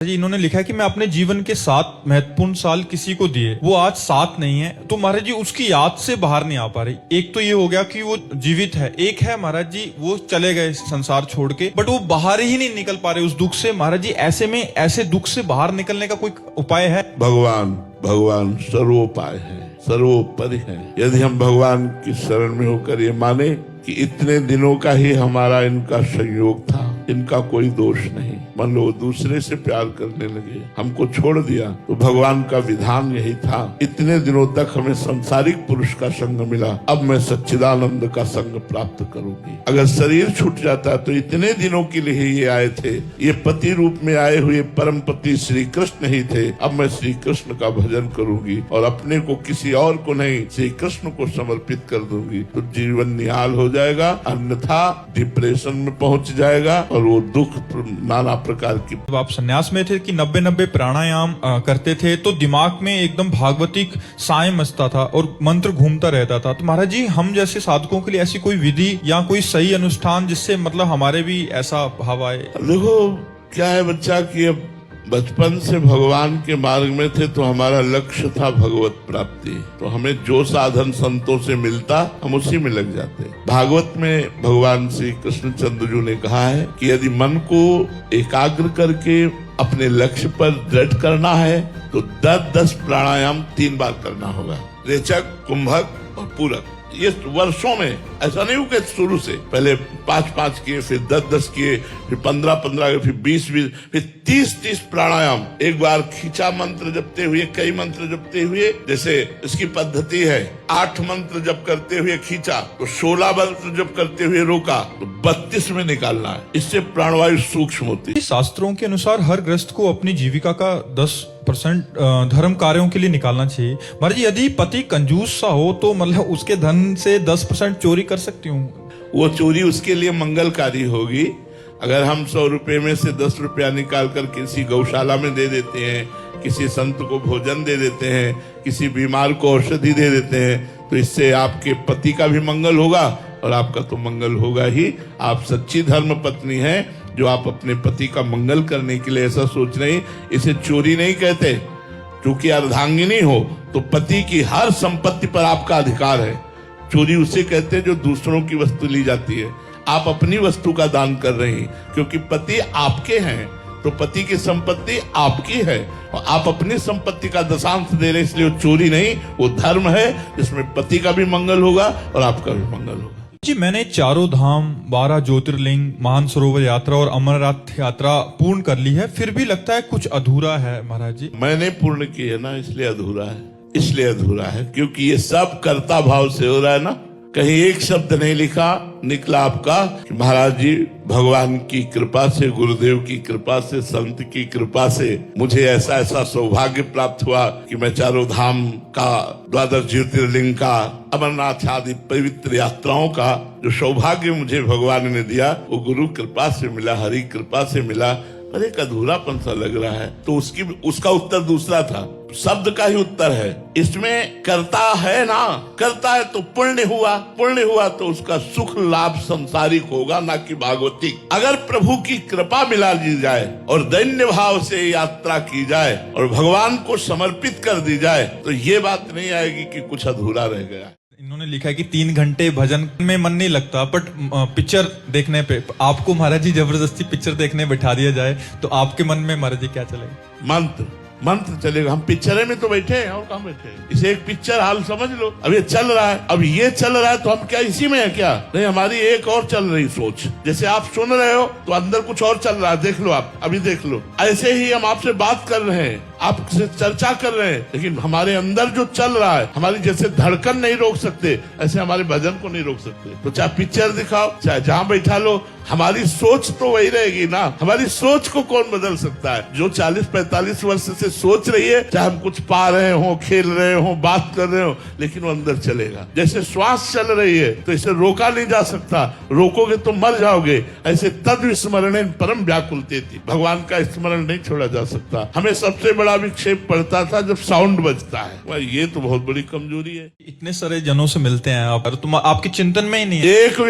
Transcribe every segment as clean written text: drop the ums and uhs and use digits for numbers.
जी इन्होंने लिखा है कि मैं अपने जीवन के 7 महत्वपूर्ण साल किसी को दिए, वो आज साथ नहीं है, तो महाराज जी उसकी याद से बाहर नहीं आ पा रही। एक तो ये हो गया कि वो जीवित है, एक है महाराज जी वो चले गए संसार छोड़ के, बट वो बाहर ही नहीं निकल पा रहे उस दुख से। महाराज जी ऐसे में ऐसे दुख से बाहर निकलने का कोई उपाय है? भगवान सर्वोपाय है, सर्वोपरि है। यदि हम भगवान की शरण में होकर ये माने कि इतने दिनों का ही हमारा इनका संयोग था, इनका कोई दोष नहीं, मान लो दूसरे से प्यार करने लगे, हमको छोड़ दिया, तो भगवान का विधान यही था, इतने दिनों तक हमें सांसारिक पुरुष का संग मिला, अब मैं सच्चिदानंद का संग प्राप्त करूंगी। अगर शरीर छूट जाता तो इतने दिनों के लिए ये आए थे, ये पति रूप में आए हुए परम पति श्री कृष्ण ही थे, अब मैं श्री कृष्ण का भजन करूंगी और अपने को किसी और को नहीं श्री कृष्ण को समर्पित कर दूंगी, तो जीवन निहाल हो जाएगा, अन्यथा डिप्रेशन में पहुंच जाएगा और वो दुख नाना प्रकार की। जब आप सन्यास में थे कि 90 प्राणायाम करते थे तो दिमाग में एकदम भागवतिक साय मचता था और मंत्र घूमता रहता था, तो महाराज जी हम जैसे साधकों के लिए ऐसी कोई विधि या कोई सही अनुष्ठान जिससे मतलब हमारे भी ऐसा भाव आए? देखो क्या है बच्चा कि अब बचपन से भगवान के मार्ग में थे तो हमारा लक्ष्य था भगवत प्राप्ति, तो हमें जो साधन संतों से मिलता हम उसी में लग जाते। भागवत में भगवान श्री कृष्णचंद्र जी ने कहा है कि यदि मन को एकाग्र करके अपने लक्ष्य पर दृढ़ करना है तो 10-10 प्राणायाम 3 बार करना होगा, रेचक, कुंभक और पूरक। ये वर्षों में ऐसा नहीं हुआ कि शुरू से पहले 5-5 किए, फिर 10-10 किए, फिर 15-15, फिर 20-20, फिर 30-30 प्राणायाम एक बार खींचा मंत्र जपते हुए, कई मंत्र जपते हुए। जैसे इसकी पद्धति है 8 मंत्र जप करते हुए खींचा तो 16 मंत्र जप करते हुए रोका तो 32 में निकालना है, इससे प्राणवायु सूक्ष्म होती है। शास्त्रों के अनुसार हर गृहस्थ को अपनी जीविका का 10% धर्म कार्यों के लिए निकालना चाहिए। महाराज जी यदि पति कंजूस सा हो तो मतलब उसके धन से 10% चोरी कर सकती हूँ? वो चोरी उसके लिए मंगलकारी होगी। अगर हम 100 रुपए में से 10 रुपया निकाल कर किसी गौशाला में दे देते हैं, किसी संत को भोजन दे देते हैं, किसी बीमार को औषधि दे देते हैं, तो इससे आपके पति का भी मंगल होगा और आपका तो मंगल होगा ही। आप सच्ची धर्म पत्नी हैं जो आप अपने पति का मंगल करने के लिए ऐसा सोच रहे हैं। इसे चोरी नहीं कहते, क्योंकि अर्धांगिनी हो तो पति की हर संपत्ति पर आपका अधिकार है। चोरी उसे कहते हैं जो दूसरों की वस्तु ली जाती है। आप अपनी वस्तु का दान कर रहे हैं, क्योंकि पति आपके हैं तो पति की संपत्ति आपकी है और आप अपनी संपत्ति का दशांश दे रहे हैं, इसलिए वो चोरी नहीं, वो धर्म है जिसमें पति का भी मंगल होगा और आपका भी मंगल होगा। जी मैंने 4 धाम, 12 ज्योतिर्लिंग, मानसरोवर यात्रा और अमरनाथ यात्रा पूर्ण कर ली है, फिर भी लगता है कुछ अधूरा है महाराज जी। मैंने पूर्ण की है ना, इसलिए अधूरा है, इसलिए अधूरा है क्योंकि ये सब कर्ता भाव से हो रहा है ना। कहीं एक शब्द नहीं लिखा निकला आपका कि महाराज जी भगवान की कृपा से, गुरुदेव की कृपा से, संत की कृपा से मुझे ऐसा ऐसा सौभाग्य प्राप्त हुआ कि मैं 4 धाम का, 12 ज्योतिर्लिंग का, अमरनाथ आदि पवित्र यात्राओं का जो सौभाग्य मुझे भगवान ने दिया वो गुरु कृपा से मिला, हरि कृपा से मिला। पर एक अधूरापन सा लग रहा है, तो उसका उत्तर दूसरा था, शब्द का ही उत्तर है। इसमें करता है ना, करता है तो पुण्य हुआ तो उसका सुख लाभ संसारिक होगा ना कि भागवतिक। अगर प्रभु की कृपा मिला ली जाए और दैन्य भाव से यात्रा की जाए और भगवान को समर्पित कर दी जाए तो ये बात नहीं आएगी कि कुछ अधूरा रह गया। इन्होंने लिखा है कि 3 घंटे भजन में मन नहीं लगता, बट पिक्चर देखने पे आपको महाराज जी जबरदस्ती पिक्चर देखने बैठा दिया जाए तो आपके मन में महाराज जी क्या चलेगा? मंत्र चलेगा। हम पिक्चर में तो बैठे हैं और कहाँ बैठे हैं? इसे एक पिक्चर हाल समझ लो। अब ये चल रहा है, अब ये चल रहा है तो हम क्या इसी में है क्या? नहीं, हमारी एक और चल रही सोच। जैसे आप सुन रहे हो तो अंदर कुछ और चल रहा है, देख लो, आप अभी देख लो। ऐसे ही हम आपसे बात कर रहे हैं, आपसे चर्चा कर रहे हैं, लेकिन हमारे अंदर जो चल रहा है, हमारी जैसे धड़कन नहीं रोक सकते ऐसे हमारे भजन को नहीं रोक सकते। तो चाहे पिक्चर दिखाओ, चाहे जहाँ बैठा लो, हमारी सोच तो वही रहेगी ना। हमारी सोच को कौन बदल सकता है? जो 40-45 वर्ष से सोच रही है, चाहे हम कुछ पा रहे हो, खेल रहे हो, बात कर रहे हो, लेकिन वो अंदर चलेगा। जैसे श्वास चल रही है तो इसे रोका नहीं जा सकता, रोकोगे तो मर जाओगे। ऐसे तद विस्मरण परम व्याकुलते थी, भगवान का स्मरण नहीं छोड़ा जा सकता। हमें सबसे बड़ा बड़ा विक्षेप पड़ता था जब साउंड बजता है। वह ये तो बहुत बड़ी कमजोरी है। इतने सारे जनों से मिलते हैं आप, तुम आपके चिंतन में ही नहीं है। एक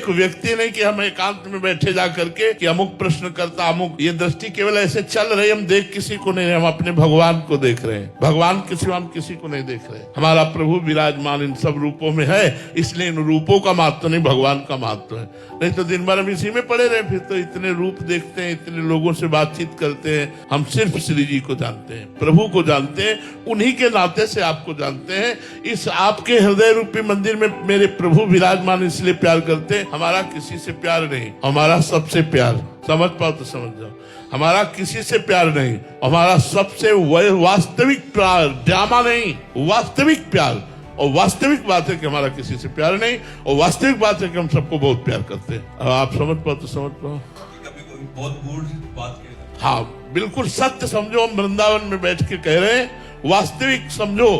व्यक्ति नहीं कि हम एकांत में बैठे जा करके कि अमुक प्रश्न करता अमुक, ये दृष्टि केवल ऐसे चल रही, हम देख किसी को नहीं, हम अपने भगवान को देख रहे हैं। भगवान के सिवा हम किसी को नहीं देख रहे। हमारा प्रभु विराजमान इन सब रूपों में है, इसलिए इन रूपों का महत्व नहीं, भगवान का महत्व है। नहीं तो दिन भर हम इसी में पड़े रहे, फिर तो इतने रूप देखते हैं, इतने लोगों से बातचीत करते हैं। हम सिर्फ श्री जी को जानते हैं, प्रभु को जानते हैं, उन्हीं के नाते से आपको जानते हैं। इस आपके हृदय रूपी मंदिर में मेरे प्रभु विराजमान, इसलिए प्यार करते हैं। हमारा किसी से प्यार नहीं, हमारा सबसे प्यार, समझ पाओ तो समझ जाओ, हमारा किसी से प्यार नहीं, हमारा सबसे वास्तविक प्यार, ड्रामा नहीं, वास्तविक प्यार। और वास्तविक बात है कि हमारा किसी से प्यार नहीं, और वास्तविक बात है कि हम सबको बहुत प्यार करते हैं। अब आप समझ पाओ तो समझ पाओ। कभी बहुत गूढ़ बात कह, हाँ बिल्कुल सत्य समझो, हम वृंदावन में बैठ के कह रहे हैं, वास्तविक समझो।